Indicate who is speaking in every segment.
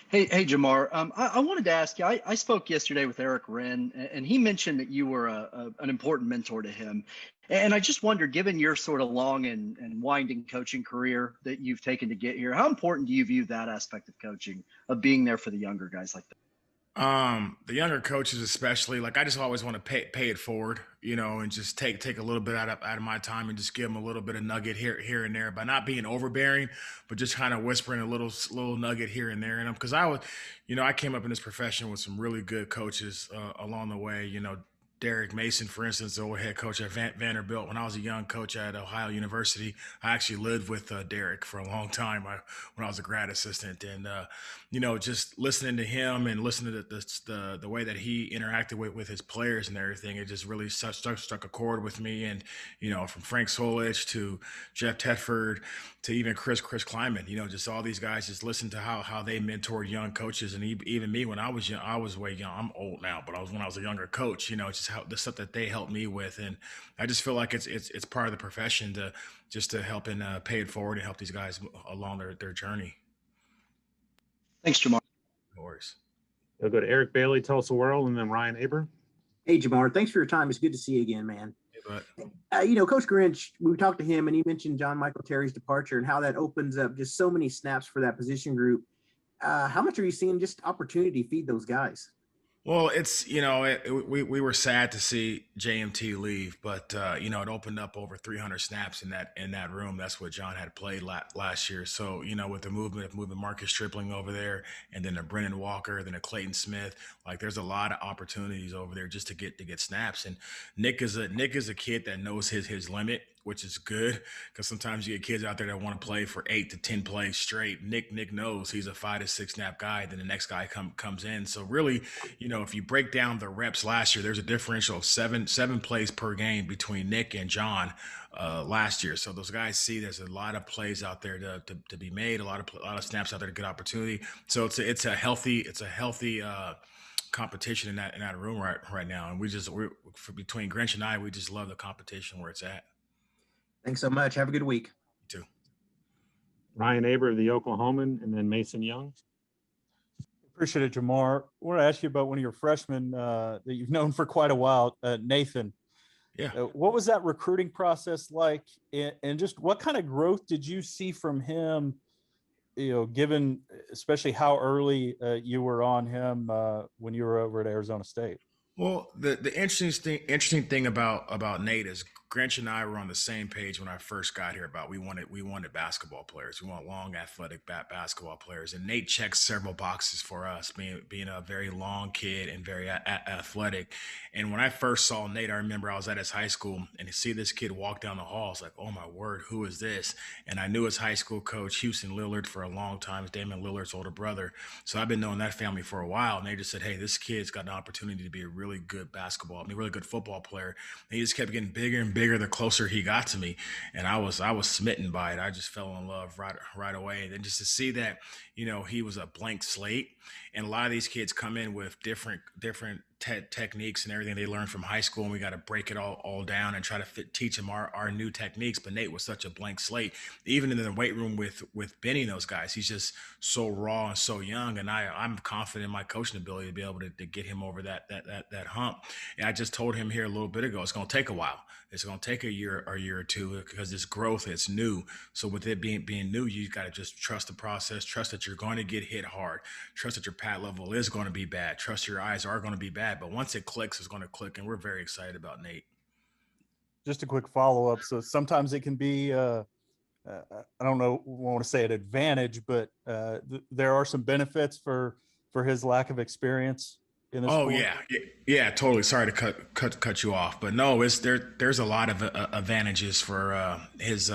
Speaker 1: Hey, Jamar. I wanted to ask you. I spoke yesterday with Eric Wren, and he mentioned that you were an important mentor to him. And I just wonder, given your sort of long and winding coaching career that you've taken to get here, how important do you view that aspect of coaching, of being there for the younger guys like that?
Speaker 2: The younger coaches, especially, like I just always want to pay it forward, and just take a little bit out of my time and just give them a little bit of nugget here and there by not being overbearing, but just kind of whispering a little nugget here and there. And because I came up in this profession with some really good coaches along the way. Derek Mason, for instance, the old head coach at Vanderbilt. When I was a young coach at Ohio University, I actually lived with Derek for a long time when I was a grad assistant. And, just listening to him and listening to the way that he interacted with his players and everything, it just really struck a chord with me. And, from Frank Solich to Jeff Tedford to even Chris Kleiman, just all these guys, just listen to how they mentored young coaches. And even me, when I was young, I was way young. I'm old now, but when I was a younger coach, just how the stuff that they helped me with. And I just feel like it's part of the profession to help and pay it forward and help these guys along their journey.
Speaker 1: Thanks, Jamar.
Speaker 2: No worries.
Speaker 3: We'll go to Eric Bailey, Tulsa World, and then Ryan Aber.
Speaker 4: Hey, Jamar, thanks for your time. It's good to see you again, man. Coach Grinch, we talked to him and he mentioned John Michael Terry's departure and how that opens up just so many snaps for that position group. How much are you seeing just opportunity feed those guys?
Speaker 2: Well, it's, we were sad to see JMT leave, but, it opened up over 300 snaps in that room. That's what John had played last year. So, with the movement of moving Marcus Stripling over there and then a Brennan Walker, then a Clayton Smith, like there's a lot of opportunities over there just to get snaps. And Nick is a kid that knows his limit, which is good because sometimes you get kids out there that want to play for 8 to 10 plays straight. Nick knows he's a 5 to 6 snap guy. Then the next guy comes in. So really, if you break down the reps last year, there's a differential of seven plays per game between Nick and John last year. So those guys see there's a lot of plays out there to be made, a lot of snaps out there to get opportunity. So it's a healthy competition in that room right now. And we're between Grinch and I, we just love the competition where it's at.
Speaker 4: Thanks so much. Have a good week.
Speaker 2: You too.
Speaker 3: Ryan Aber of the Oklahoman, and then Mason Young.
Speaker 5: Appreciate it, Jamar. I want to ask you about one of your freshmen that you've known for quite a while, Nathan.
Speaker 2: Yeah.
Speaker 5: What was that recruiting process like? And just what kind of growth did you see from him, given especially how early you were on him when you were over at Arizona State?
Speaker 2: Well, the interesting thing about Nate is Grinch and I were on the same page when I first got here about we wanted basketball players. We want long, athletic basketball players, and Nate checks several boxes for us, being a very long kid and very athletic. And when I first saw Nate, I remember I was at his high school and to see this kid walk down the hall, I was like, "Oh my word, who is this?" And I knew his high school coach, Houston Lillard, for a long time. It's Damian Lillard's older brother, so I've been knowing that family for a while. And they just said, "Hey, this kid's got an opportunity to be a really good really good football player." And he just kept getting bigger and bigger the closer he got to me, and I was smitten by it. I just fell in love right away. And then just to see that, he was a blank slate, and a lot of these kids come in with different techniques and everything they learned from high school, and we got to break it all down and try to teach them our new techniques. But Nate was such a blank slate, even in the weight room with Benny and those guys. He's just so raw and so young, and I'm confident in my coaching ability to be able to get him over that hump. And I just told him here a little bit ago, it's going to take a while. It's going to take a year or two because this growth, it's new. So with it being new, you got to just trust the process, trust that you're going to get hit hard, trust that your pad level is going to be bad, trust your eyes are going to be bad. But once it clicks, it's going to click, and we're very excited about Nate.
Speaker 5: Just a quick follow-up. So sometimes it can be, I don't know, want to say an advantage, but there are some benefits for his lack of experience in this.
Speaker 2: Oh, sport. Yeah, totally. Sorry to cut you off, but no, there's a lot of advantages for his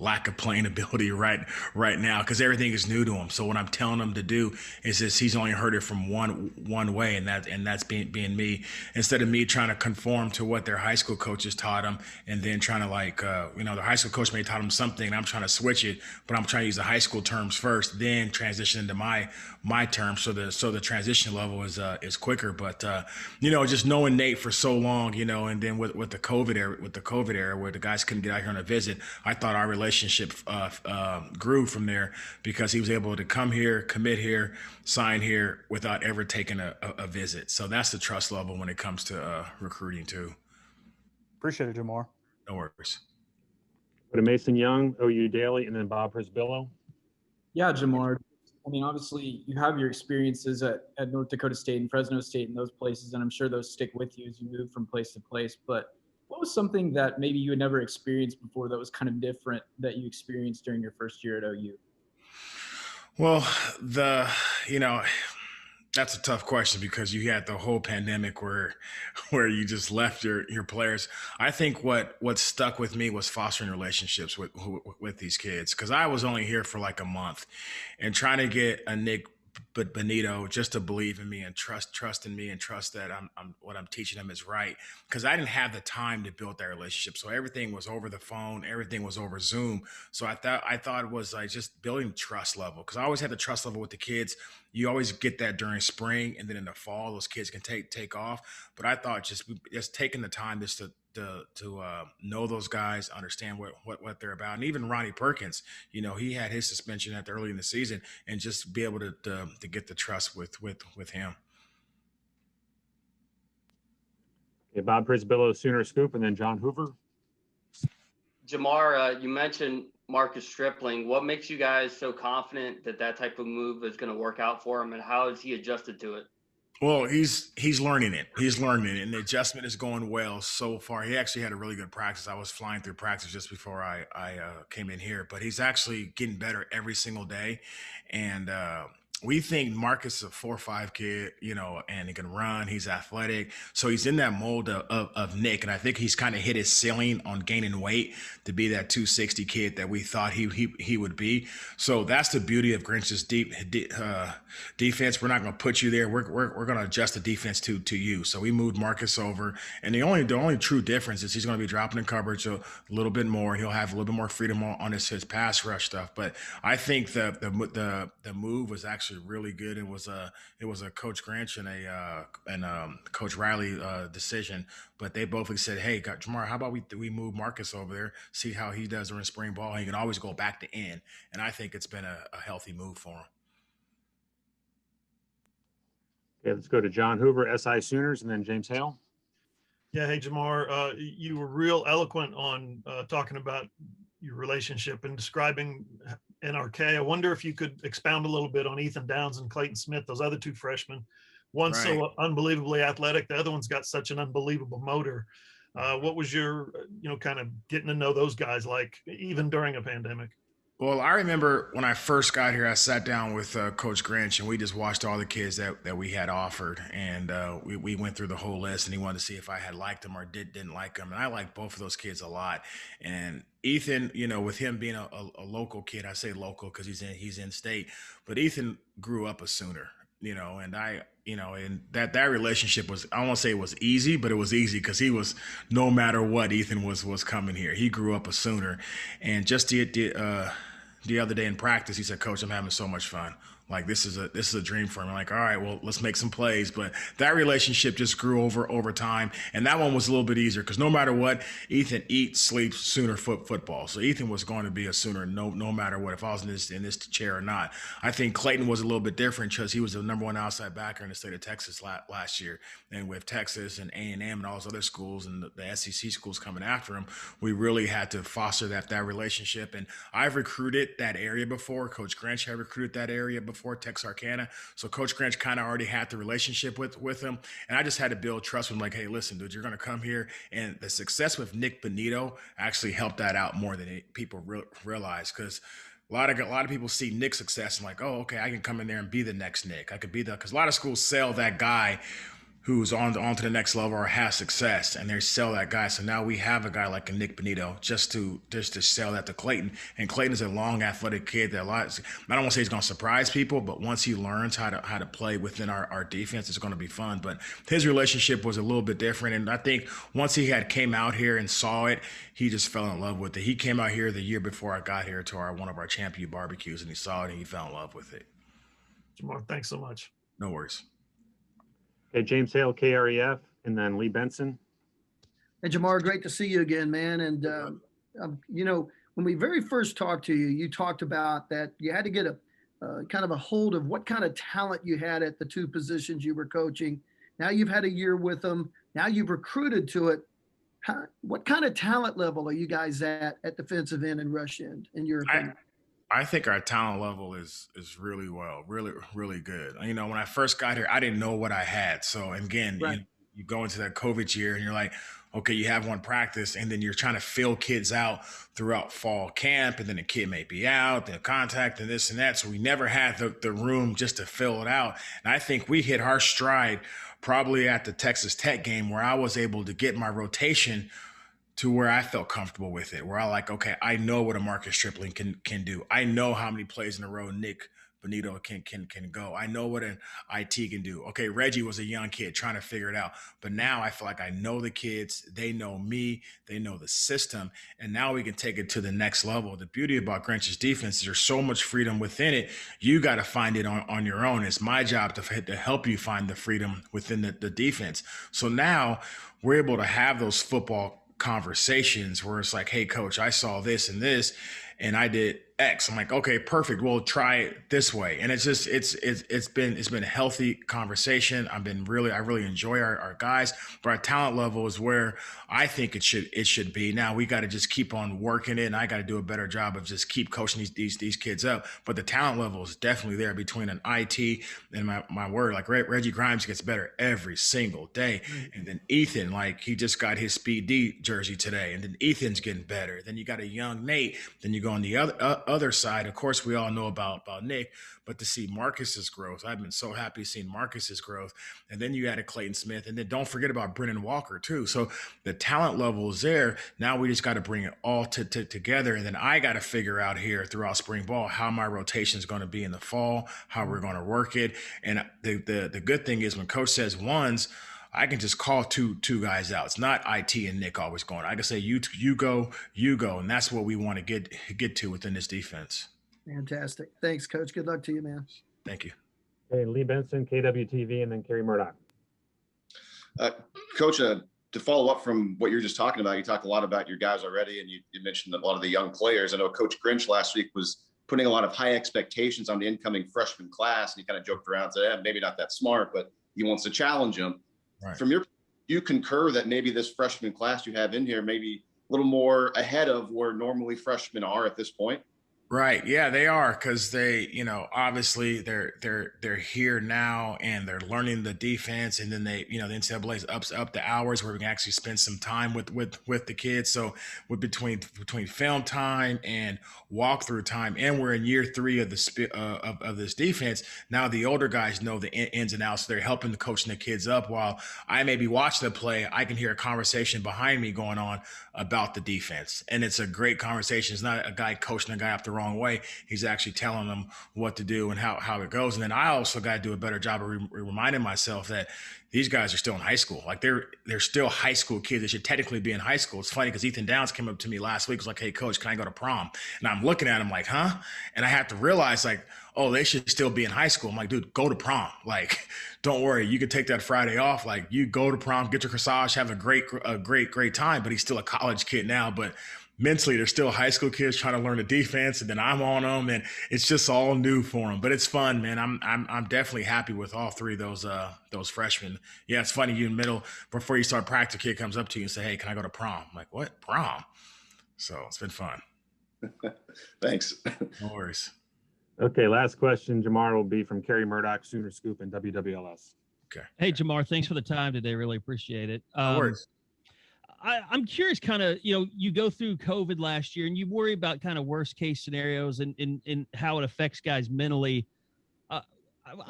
Speaker 2: lack of playing ability right now, because everything is new to him. So what I'm telling him to do is just, he's only heard it from one way, and that's being me. Instead of me trying to conform to what their high school coaches taught him, and then trying to the high school coach may taught him something, and I'm trying to switch it, but I'm trying to use the high school terms first, then transition into my terms, so the transition level is quicker. But just knowing Nate for so long, and then with the COVID era where the guys couldn't get out here on a visit, I thought our relationship relationship grew from there because he was able to come here, commit here, sign here without ever taking a visit. So that's the trust level when it comes to recruiting too.
Speaker 5: Appreciate it, Jamar.
Speaker 2: No worries.
Speaker 3: Go to Mason Young, OU Daily, and then Bob Prisbillo.
Speaker 6: Yeah, Jamar. I mean, obviously, you have your experiences at North Dakota State and Fresno State and those places, and I'm sure those stick with you as you move from place to place. But what was something that maybe you had never experienced before that was kind of different that you experienced during your first year at OU?
Speaker 2: Well, that's a tough question because you had the whole pandemic where you just left your players. I think what stuck with me was fostering relationships with these kids, because I was only here for like a month, and trying to get a Nick Benito just to believe in me and trust in me and trust that I'm what I'm teaching them is right, because I didn't have the time to build that relationship. So everything was over the phone, everything was over Zoom. So I thought it was like just building trust level, because I always had the trust level with the kids. You always get that during spring, and then in the fall those kids can take off. But I thought just taking the time just to know those guys, understand what they're about. And even Ronnie Perkins, he had his suspension at early in the season, and just be able to get the trust with him.
Speaker 3: Okay, Bob Prisbillo, Sooner Scoop, and then John Hoover.
Speaker 7: Jamar, you mentioned Marcus Stripling. What makes you guys so confident that type of move is going to work out for him, and how has he adjusted to it?
Speaker 2: Well, he's learning it. He's learning it, and the adjustment is going well so far. He actually had a really good practice. I was flying through practice just before I came in here, but he's actually getting better every single day. And we think Marcus is a 4.5 kid, and he can run. He's athletic. So he's in that mold of Nick. And I think he's kind of hit his ceiling on gaining weight to be that 260 kid that we thought he would be. So that's the beauty of Grinch's defense. We're not going to put you there. We're going to adjust the defense to you. So we moved Marcus over. And the only true difference is he's going to be dropping in coverage a little bit more, and he'll have a little bit more freedom on his pass rush stuff. But I think the move was actually really good. It was a Coach Grinch and Coach Riley decision, but they both said, "Hey, Jamar, how about we move Marcus over there, see how he does during spring ball? He can always go back to in." And I think it's been a healthy move for him.
Speaker 3: Okay, let's go to John Hoover, SI Sooners, and then James Hale.
Speaker 8: Yeah, hey Jamar, you were real eloquent on talking about your relationship and describing NRK. I wonder if you could expound a little bit on Ethan Downs and Clayton Smith, those other two freshmen. One's
Speaker 2: Right.
Speaker 8: so unbelievably athletic, the other one's got such an unbelievable motor. What was your, kind of getting to know those guys like, even during a pandemic?
Speaker 2: Well, I remember when I first got here, I sat down with Coach Grinch, and we just watched all the kids that we had offered, and we went through the whole list, and he wanted to see if I had liked them or didn't like them, and I liked both of those kids a lot. And Ethan, with him being a local kid, I say local because he's in state, but Ethan grew up a Sooner, and and that relationship was, I won't say it was easy, but it was easy because he was, no matter what, Ethan was coming here. He grew up a Sooner, and just the other day in practice, he said, "Coach, I'm having so much fun. Like this is a dream for me." I'm like, "All right, well, let's make some plays." But that relationship just grew over time, and that one was a little bit easier because no matter what, Ethan eats, sleeps Sooner football. So Ethan was going to be a Sooner no matter what, if I was in this chair or not. I think Clayton was a little bit different because he was the number one outside backer in the state of Texas last year, and with Texas and A&M and all those other schools and the SEC schools coming after him, we really had to foster that relationship. And I've recruited that area before. Coach Grinch had recruited that area before, Texarkana. So Coach Grinch kind of already had the relationship with him. And I just had to build trust with him. Like, hey, listen, dude, you're going to come here. And the success with Nick Benito actually helped that out more than people realize. Because a lot of people see Nick's success and like, oh, okay, I can come in there and be the next Nick. I could be because a lot of schools sell that guy who's on to the next level or has success, and they sell that guy. So now we have a guy like a Nick Benito just to sell that to Clayton. And Clayton is a long, athletic kid that I don't want to say he's going to surprise people, but once he learns how to play within our defense, it's going to be fun. But his relationship was a little bit different, and I think once he came out here and saw it, he just fell in love with it. He came out here the year before I got here to one of our champion barbecues, and he saw it and he fell in love with it.
Speaker 8: Jamar, thanks so much.
Speaker 2: No worries.
Speaker 3: Okay, James Hale, KREF, and then Lee Benson.
Speaker 9: Hey, Jamar, great to see you again, man. And, when we very first talked to you, you talked about that you had to get a kind of a hold of what kind of talent you had at the two positions you were coaching. Now you've had a year with them. Now you've recruited to it. What kind of talent level are you guys at defensive end and rush end, in your opinion?
Speaker 2: I think our talent level is really really good. You know, when I first got here, I didn't know what I had. So again,
Speaker 9: Right.
Speaker 2: you go into that COVID year and you're like, okay, you have one practice, and then you're trying to fill kids out throughout fall camp, and then a kid may be out, then contact and this and that. So we never had the room just to fill it out. And I think we hit our stride probably at the Texas Tech game, where I was able to get my rotation to where I felt comfortable with it, where I like, okay, I know what a Marcus Stripling can do. I know how many plays in a row Nick Bonito can go. I know what an IT can do. Okay, Reggie was a young kid trying to figure it out, but now I feel like I know the kids, they know me, they know the system, and now we can take it to the next level. The beauty about Grinch's defense is there's so much freedom within it. You got to find it on your own. It's my job to help you find the freedom within the defense. So now we're able to have those football conversations where it's like, hey, coach, I saw this and this, and I did X. I'm like, okay, perfect. We'll try it this way. And it's just, it's been a healthy conversation. I really enjoy our guys, but our talent level is where I think it should be. Now we got to just keep on working it, and I got to do a better job of just keep coaching these kids up. But the talent level is definitely there between an IT and my word. Like Reggie Grimes gets better every single day. And then Ethan, like he just got his Speed D jersey today, and then Ethan's getting better. Then you got a young Nate. Then you go on the other side. Of course, we all know about Nick, but to see Marcus's growth, I've been so happy seeing Marcus's growth. And then you added Clayton Smith, and then don't forget about Brennan Walker too. So the talent level is there. Now we just got to bring it all together, and then I got to figure out here throughout spring ball how my rotation is going to be in the fall, how we're going to work it. And the good thing is when coach says ones, I can just call two guys out. It's not IT and Nick always going. I can say you go, and that's what we want to get to within this defense.
Speaker 9: Fantastic. Thanks, Coach. Good luck to you, man.
Speaker 2: Thank you.
Speaker 3: Okay, Lee Benson, KWTV, and then Kerry Murdoch.
Speaker 10: Coach, to follow up from what you're just talking about, you talked a lot about your guys already, and you mentioned a lot of the young players. I know Coach Grinch last week was putting a lot of high expectations on the incoming freshman class, and he kind of joked around and said, maybe not that smart, but he wants to challenge them. Right. From you concur that maybe this freshman class you have in here maybe a little more ahead of where normally freshmen are at this point?
Speaker 2: Right. Yeah, they are, because they, obviously they're here now and they're learning the defense, and then they, the NCAA's up the hours where we can actually spend some time with the kids. So with between film time and walkthrough time, and we're in year 3 of of this defense. Now the older guys know the ins and outs. So they're helping the coaching the kids up while I may be watching the play. I can hear a conversation behind me going on about the defense, and it's a great conversation. It's not a guy coaching a guy up the wrong way. He's actually telling them what to do and how it goes. And then I also got to do a better job of reminding myself that these guys are still in high school. Like they're still high school kids. They should technically be in high school. It's funny because Ethan Downs came up to me last week. Was like, "Hey, coach, can I go to prom?" And I'm looking at him like, "Huh?" And I have to realize like, oh, they should still be in high school. I'm like, dude, go to prom. Like, don't worry. You can take that Friday off. Like, you go to prom, get your corsage, have a great time. But he's still a college kid now. But mentally, they're still high school kids trying to learn the defense, and then I'm on them, and it's just all new for them. But it's fun, man. I'm definitely happy with all 3 of those freshmen. Yeah, it's funny. You in the middle before you start practice, a kid comes up to you and say, "Hey, can I go to prom?" I'm like, "What, prom?" So it's been fun.
Speaker 10: Thanks.
Speaker 2: No worries.
Speaker 3: Okay, last question, Jamar, will be from Kerry Murdoch, Sooner Scoop, and WWLS.
Speaker 2: Okay.
Speaker 11: Hey, Jamar, thanks for the time today. Really appreciate it.
Speaker 2: No worries.
Speaker 11: I'm curious, kind of, you go through COVID last year and you worry about kind of worst case scenarios and how it affects guys mentally. I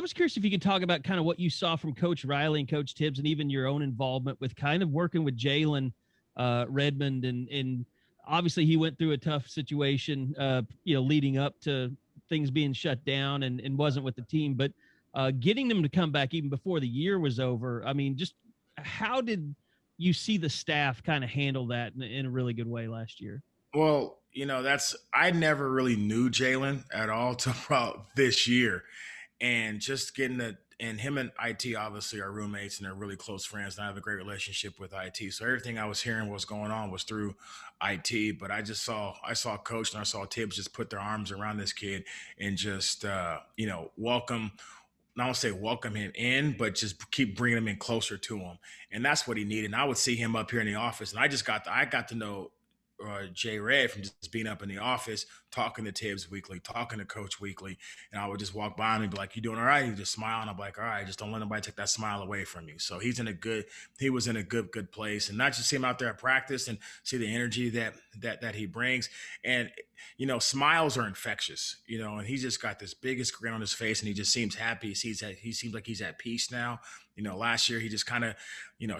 Speaker 11: was curious if you could talk about kind of what you saw from Coach Riley and Coach Tibbs, and even your own involvement with kind of working with Jalen, Redmond, and obviously he went through a tough situation, leading up to things being shut down and wasn't with the team, but getting them to come back even before the year was over. I mean, just how did you see the staff kind of handle that in a really good way last year?
Speaker 2: Well, I never really knew Jalen at all till about this year. And just getting and him and IT obviously are roommates and they're really close friends. And I have a great relationship with IT. So everything I was hearing was going on was through IT. But I saw Coach and I saw Tibbs just put their arms around this kid and just, welcome. I don't say welcome him in, but just keep bringing him in closer to him. And that's what he needed. And I would see him up here in the office. And I got to know Jay Red from just being up in the office, talking to Tibbs weekly, talking to Coach weekly, and I would just walk by him and be like, "You doing all right?" He'd just smile, and I'm like, "All right, just don't let nobody take that smile away from you." So he was in a good place, and not just see him out there at practice and see the energy that he brings, and smiles are infectious, and he's just got this biggest grin on his face, and he just seems happy. He seems like he's at peace now. Last year he just kind of,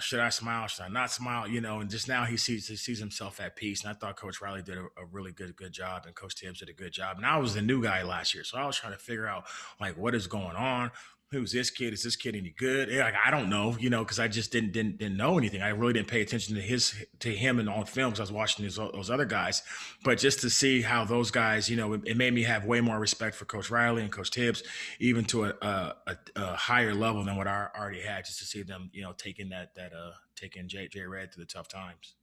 Speaker 2: should I smile? Should I not smile? And just now he sees himself at peace. And I thought Coach Riley did a really good job, and Coach Tibbs did a good job. And I was the new guy last year, so I was trying to figure out like what is going on. Who's this kid? Is this kid any good? Yeah, like, I don't know, because I just didn't know anything. I really didn't pay attention to him and on film because I was watching those other guys. But just to see how those guys, it made me have way more respect for Coach Riley and Coach Tibbs, even to a higher level than what I already had. Just to see them, taking Jay Red through the tough times.